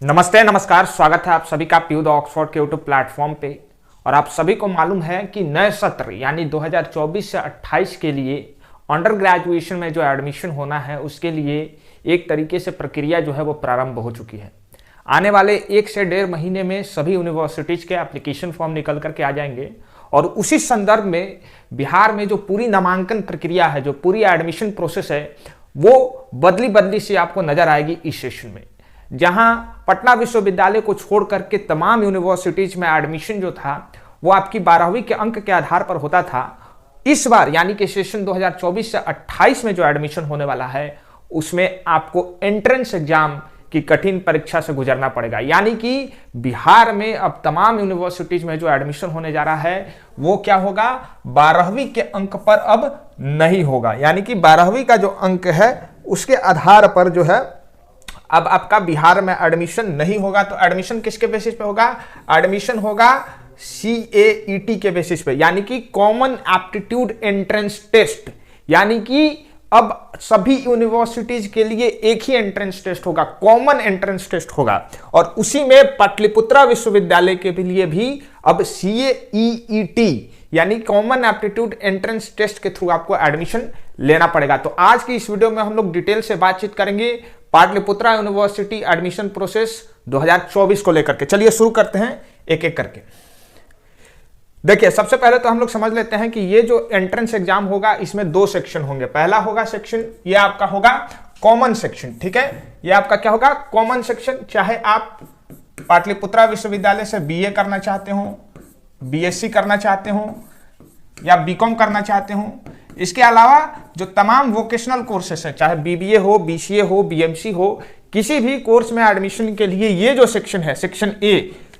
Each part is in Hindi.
नमस्ते नमस्कार, स्वागत है आप सभी का पीयू द ऑक्सफोर्ड के यूट्यूब प्लेटफॉर्म पे। और आप सभी को मालूम है कि नए सत्र यानी 2024 से 28 के लिए अंडर ग्रेजुएशन में जो एडमिशन होना है उसके लिए एक तरीके से प्रक्रिया जो है वो प्रारंभ हो चुकी है। आने वाले 1 से 1.5 महीने में सभी यूनिवर्सिटीज़ के एप्लीकेशन फॉर्म निकल करके आ जाएंगे और उसी संदर्भ में बिहार में जो पूरी नामांकन प्रक्रिया है, जो पूरी एडमिशन प्रोसेस है, वो बदली बदली से आपको नजर आएगी इस सेशन में। जहां पटना विश्वविद्यालय को छोड़ करके तमाम यूनिवर्सिटीज में एडमिशन जो था वो आपकी 12वीं के अंक के आधार पर होता था, इस बार यानी कि सेशन 2024 से 28 में जो एडमिशन होने वाला है उसमें आपको एंट्रेंस एग्जाम की कठिन परीक्षा से गुजरना पड़ेगा। यानी कि बिहार में अब तमाम यूनिवर्सिटीज में जो एडमिशन होने जा रहा है वो क्या होगा, 12वीं के अंक पर अब नहीं होगा। यानी कि 12वीं का जो अंक है उसके आधार पर जो है अब आपका बिहार में एडमिशन नहीं होगा। तो एडमिशन किसके बेसिस पे होगा? एडमिशन होगा CAET के बेसिस पे, यानी कि कॉमन एप्टीट्यूड एंट्रेंस टेस्ट। यानी कि अब सभी यूनिवर्सिटीज के लिए एक ही एंट्रेंस टेस्ट होगा, कॉमन एंट्रेंस टेस्ट होगा। और उसी में पाटलिपुत्रा विश्वविद्यालय के लिए भी अब CAET यानी कॉमन एप्टीट्यूड एंट्रेंस टेस्ट के थ्रू आपको एडमिशन लेना पड़ेगा। तो आज की इस वीडियो में हम लोग डिटेल से बातचीत करेंगे पाटलिपुत्रा यूनिवर्सिटी एडमिशन प्रोसेस 2024 को लेकर के। चलिए शुरू करते हैं एक एक करके। देखिए, सबसे पहले तो हम लोग समझ लेते हैं कि ये जो एंट्रेंस एग्जाम होगा इसमें 2 सेक्शन होंगे। पहला होगा सेक्शन, ये आपका होगा कॉमन सेक्शन, ठीक है। ये आपका क्या होगा? Common section. चाहे आप पाटलिपुत्रा विश्वविद्यालय से BA करना चाहते हो, BSc करना चाहते हो या BCom करना चाहते हो, इसके अलावा जो तमाम वोकेशनल कोर्सेस हैं, चाहे BBA हो, BCA हो, BMC हो, किसी भी कोर्स में एडमिशन के लिए ये जो सेक्शन है, सेक्शन A,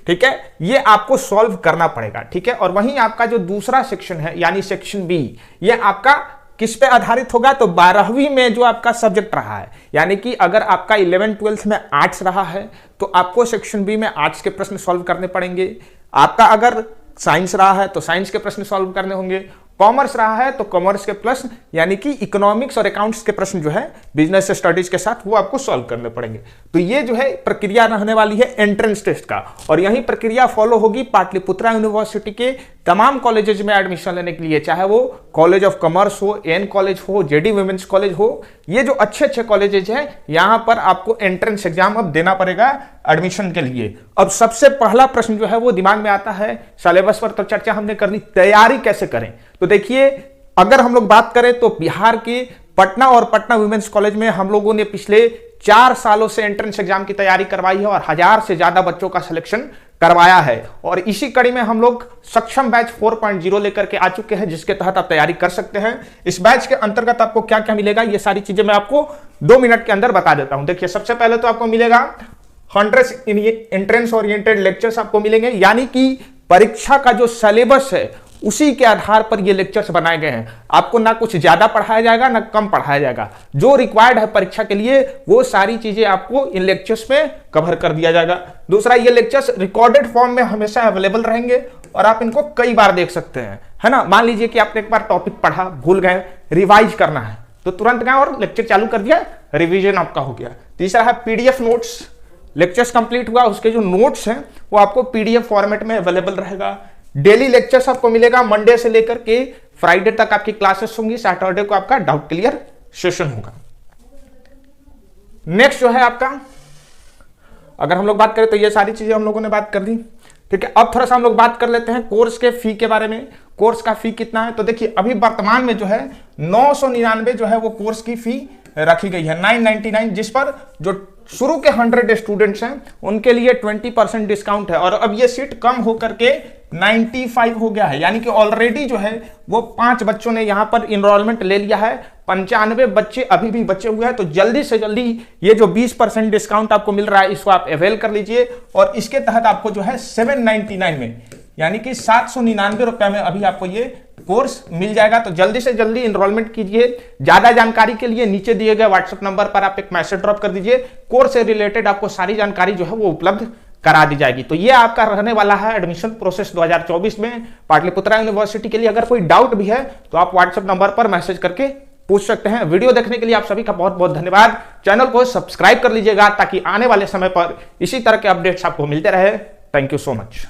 ठीक है, ये आपको सॉल्व करना पड़ेगा, ठीक है। और वहीं आपका जो दूसरा सेक्शन है यानी सेक्शन B, ये आपका किस पे आधारित होगा? तो 12वीं में जो आपका सब्जेक्ट रहा है, यानी कि अगर आपका 11th-12th में आर्ट्स रहा है तो आपको सेक्शन B में आर्ट्स के प्रश्न सॉल्व करने पड़ेंगे। आपका अगर साइंस रहा है तो साइंस के प्रश्न सॉल्व करने होंगे। कॉमर्स रहा है तो कॉमर्स के प्रश्न यानी कि इकोनॉमिक्स और अकाउंट्स के प्रश्न जो है बिजनेस स्टडीज के साथ वो आपको सॉल्व करने पड़ेंगे। तो ये जो है प्रक्रिया रहने वाली है एंट्रेंस टेस्ट का, और यही प्रक्रिया फॉलो होगी पाटलिपुत्रा यूनिवर्सिटी के तमाम कॉलेजेस में एडमिशन लेने के लिए, चाहे वो कॉलेज ऑफ कॉमर्स हो, एन कॉलेज हो, JD वुमेन्स कॉलेज हो। ये जो अच्छे अच्छे कॉलेजेस हैं यहां पर आपको एंट्रेंस एग्जाम अब देना पड़ेगा एडमिशन के लिए। अब सबसे पहला प्रश्न जो है वो दिमाग में आता है, सिलेबस पर तो चर्चा हमने कर ली, तैयारी कैसे करें? तो देखिए, अगर हम लोग बात करें तो बिहार के पटना और पटना वुमेन्स कॉलेज में हम लोगों ने पिछले 4 सालों से एंट्रेंस एग्जाम की तैयारी करवाई है और 1000 से ज्यादा बच्चों का सिलेक्शन करवाया है। और इसी कड़ी में हम लोग सक्षम बैच 4.0 लेकर के आ चुके हैं, जिसके तहत आप तैयारी कर सकते हैं। इस बैच के अंतर्गत आपको क्या क्या मिलेगा, ये सारी चीजें मैं आपको 2 मिनट के अंदर बता देता हूं। देखिए, सबसे पहले तो आपको मिलेगा 100 एंट्रेंस ओरिएंटेड लेक्चर्स आपको मिलेंगे, यानी कि परीक्षा का जो सिलेबस है उसी के आधार पर ये लेक्चर्स बनाए गए हैं। आपको ना कुछ ज्यादा पढ़ाया जाएगा ना कम पढ़ाया जाएगा, जो रिक्वायर्ड है परीक्षा के लिए वो सारी चीजें आपको इन लेक्चर्स में कवर कर दिया जाएगा। दूसरा, ये लेक्चर्स रिकॉर्डेड फॉर्म में हमेशा अवेलेबल रहेंगे और आप इनको कई बार देख सकते हैं, है ना। मान लीजिए कि आपने एक बार टॉपिक पढ़ा, भूल गए, रिवाइज करना है तो तुरंत गए और लेक्चर चालू कर दिया, रिविजन आपका हो गया। तीसरा है PDF नोट्स, लेक्चर्स कंप्लीट हुआ उसके जो नोट्स हैं वो आपको PDF फॉर्मेट में अवेलेबल रहेगा। डेली लेक्चर्स आपको मिलेगा, मंडे से लेकर के फ्राइडे तक आपकी क्लासेस होंगी, सैटरडे को आपका डाउट क्लियर सेशन होगा। नेक्स्ट जो है आपका, अगर हम लोग बात करें तो ये सारी चीजें हम लोगों ने बात कर दी, ठीक है। अब थोड़ा सा हम लोग बात कर लेते हैं कोर्स के फी के बारे में। कोर्स का फी कितना है? तो देखिए, अभी वर्तमान में जो है 999 जो है वो कोर्स की फी रखी गई है, 999, जिस पर जो शुरू के 100 स्टूडेंट्स हैं उनके लिए 20% डिस्काउंट है। और अब ये सीट कम होकर के 95 हो गया है, यानी कि ऑलरेडी जो है वो 5 बच्चों ने यहां पर इनरोलमेंट ले लिया है, 95 बच्चे अभी भी बचे हुए हैं। तो जल्दी से जल्दी ये जो 20% डिस्काउंट आपको मिल रहा है इसको आप अवेल कर लीजिए। और इसके तहत आपको जो है 799 में यानी कि 799 रुपए में अभी आपको ये कोर्स मिल जाएगा। तो जल्दी से जल्दी इनरोलमेंट कीजिए। ज्यादा जानकारी के लिए नीचे दिए गए व्हाट्सएप नंबर पर आप एक मैसेज ड्रॉप कर दीजिए, कोर्स से रिलेटेड आपको सारी जानकारी जो है वो उपलब्ध करा दी जाएगी। तो ये आपका रहने वाला है एडमिशन प्रोसेस 2024 में पाटलिपुत्रा यूनिवर्सिटी के लिए। अगर कोई डाउट भी है तो आप व्हाट्सएप नंबर पर मैसेज करके पूछ सकते हैं। वीडियो देखने के लिए आप सभी का बहुत बहुत धन्यवाद। चैनल को सब्सक्राइब कर लीजिएगा ताकि आने वाले समय पर इसी तरह के अपडेट्स आपको मिलते रहे। Thank you so much.